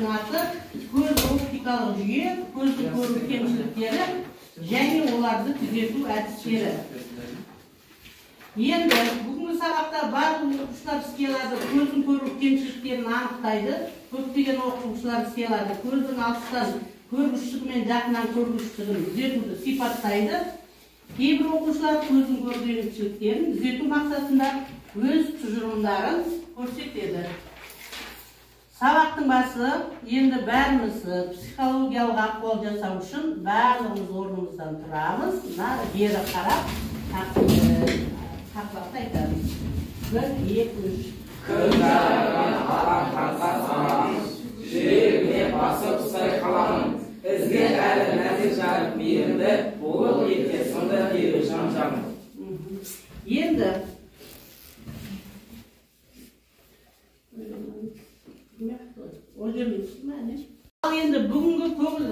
сүреттердің аты көз оптикалық жүйе, көзді көру кемшіліктері және оларды түзету әдістері. Енді бүгінгі сабақта барлық оқушылар іске алады, көздің көру кемшіліктерін анықтайды. Көптеген оқушылар іске алады, көздің алыстан көргіштігі мен жақыннан көргіштігін түзетуді сипаттайды. Кейбір оқушылар көздің көру кемшіліктерін түзету мақсатында өз тұжырымдарын көрсетеді. Сабақтың басы, енді бәріміз психологиялық ахуал жасау үшін барлығымыз орнымыздан тұрамыз. Мына бері қарап, тақпақты айтамыз. 1, 2, 3. Көз жарығын алаңқанға санамыз, жүрегіне басып ұстай қаламыз. Ізге әрі нәзік жарық мейірімді, бұл етке сынды деуі жан-жағымыз. Енді ал енді бүгінгі көңіл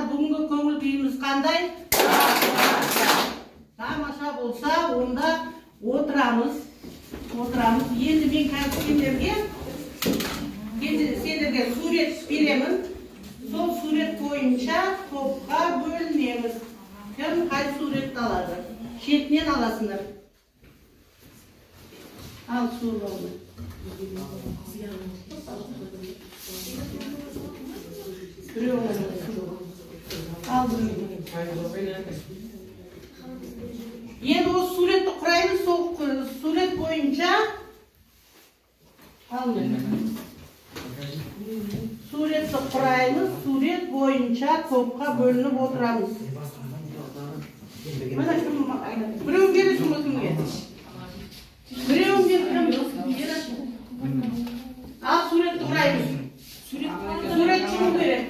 бүгінгі көңіл күйіміз қандай? Тамаша болса, онда отырамыз. Енді мен қазір сендерге сурет беремін. Сол сурет бойынша топқа бөлінеміз. Кім қай суретті алады? Шетінен аласыңдар. Al sur oldu. Al енді осы суретті құраймыз, сол сурет бойынша суретті құраймыз, сурет бойынша топқа бөлініп отырамыз. Біреу бересің өтімге. Біреуін ал суретті құраймыз. Сурет кім керек?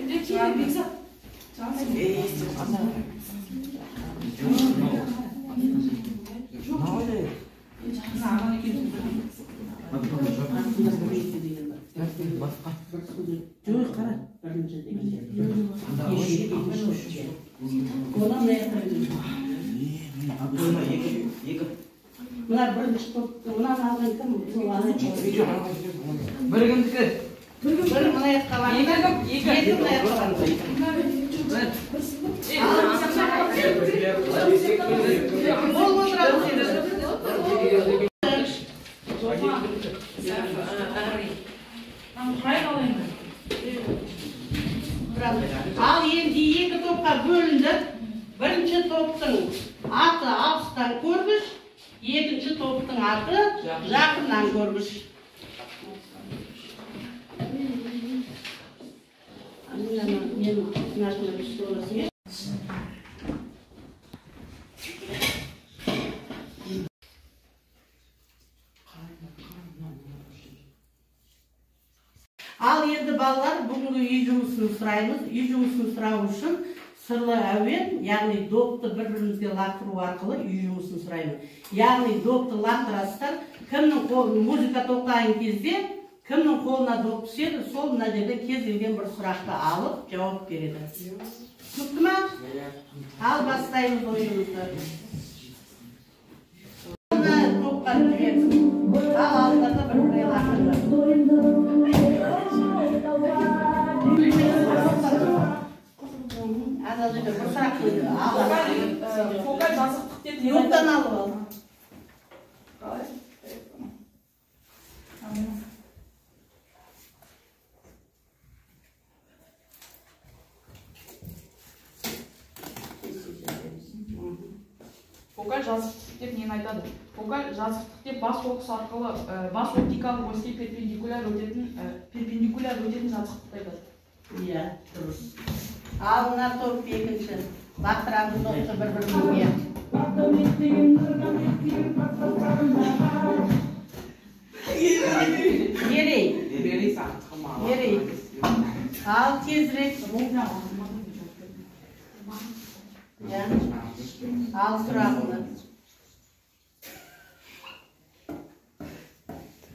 Жоқ, қара. Bunlar бірінші топты, мұнан алған кім? Бір кімдікі? Бір мұна аяққа бар. Екі мұна аяққа бар. Бол отырады сені. Ал енді екі топқа бөлінді. Бірінші топтың аты алыстан көргіш, екінші топтың аты жақыннан көргіш. Ал енді балалар, бүгінгі үй жұмысын сұраймыз. Үй жұмысын сұрау үшін сырлы әуен, яғни допты бір-бірімізге лақтыру арқылы үй жұмысын сұраймыз. Яғни допты лақтырасыздар, кімнің қолын музыка тоқтаған кезде, кімнің қолына доп түседі, сол мына жерде кез келген бір сұрақты алып, жауап береді. Түсінікті ме? Ал бастаймыз ойынымызды. Топқа жіберсін. Ал алдында бір-біріне лақтырды. Фокаль жазықтық деп не Жоқтан алып ал. Фокаль жазықтық деп нені айтады? Фокаль жазықтық деп бас фокус арқылы бас оптикалық оське перпендикуляр өтетін жазықтықты айтады. Иә, дұрыс. Ал мына топ екінші. Лақтырамыз допты бір-бірімізге. Ерей. Ал тезірек. Ал сұрағыңды.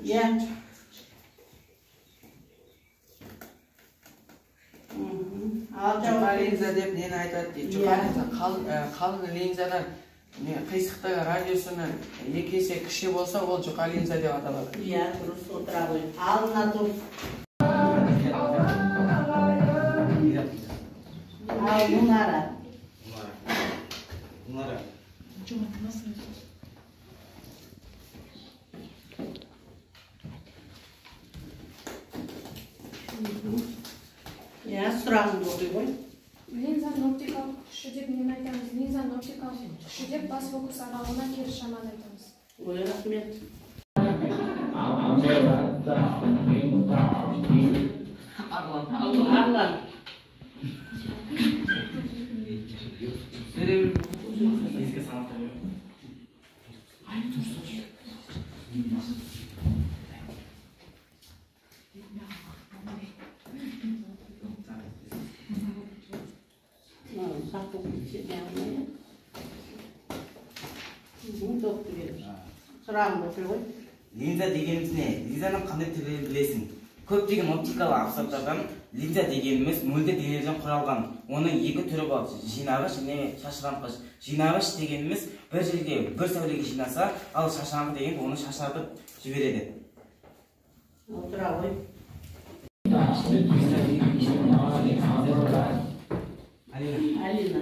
Иә. Жұқа линза деп нені айтады дейді. Жұқа линза қалың линзадан Қисықтағы радиосының 2 есе кіші болса, ол жұқа линза деп аталады. Иә, дұрыс отыра ғой. Ал мына топ. Ал мұнара. Иә, сұрағыңды оқи ғой. Линзаның оптикалық күші деп нені айтамыз? Линзаның оптикалық күші деп бас фокус аралығына теріс шаманы айтамыз. Ой, рахмет. Арлан. Сұрағыңды оқи ғой. Линза дегеніміз не? Линзаның қандай түрлерін білесің? Көптеген оптикалық ақсақтардан линза дегеніміз мөлдір денелерден құралған. Оның 2 түрі бар, жинағыш және шашыратқыш. Жинағыш дегеніміз бір жерге бір сәулеге жинаса, ал шашыратқыш деген оны шашыратып жібереді. Отыра ғой. Алина.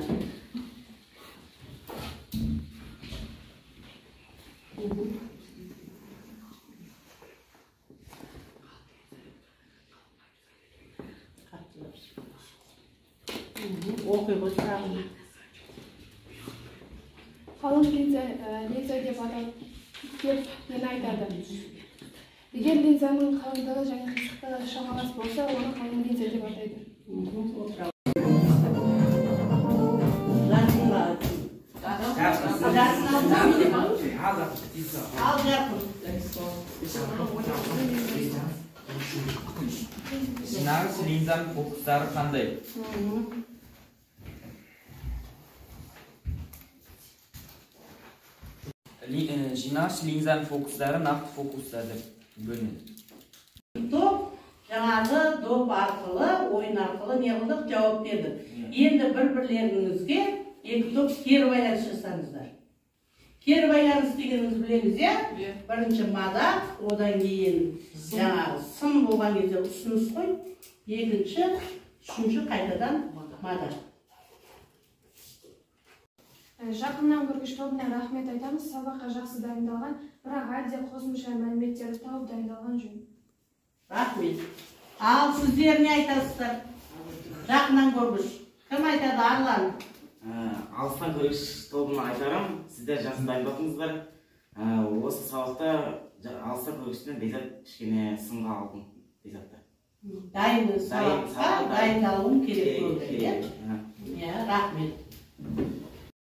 Оқи ғой сұрағыңды. Қалың линза деп аталып деп нені айтады? Егер линзаның қалыңдығы және қисықтығы шамалас болса, оны қалың линза деп атайды. Отыра. Ал жарқын. Жинағыш линзаның фокустары қандай? Жинағыш линзаның фокустары нақты фокустар деп бөлінеді. Топ жаңағы доп арқылы, ойын арқылы не қылдық, жауап бердік. Енді бір-бірлеріңізге 2 топ кері байланыс жасаңыздар. Кері байланыс дегеніміз білеміз, иә? Бірінші мадақ, одан кейін жаңағы сын болған кезде ұсыныс қой. Екінші, үшінші қайтадан мадақ. Жақыннан көргіш тобына рахмет айтамыз. Сабаққа жақсы дайындалған, бірақ әлде қосымша мәліметтерді тауып дайындалған жөн. Рахмет. Ал сіздер не айтасыздар? Жақыннан көргіш. Кім айтады, Арлан? Алыстан көргіш тобына айтарым, сіздер жақсы дайындалдыңыздар. Осы сабақта алыстан көргіштен Бейзат кішкене сынға алдым, Бейзатты. Дайын сабаққа дайындалуым керек болды, иә? Иә, рахмет.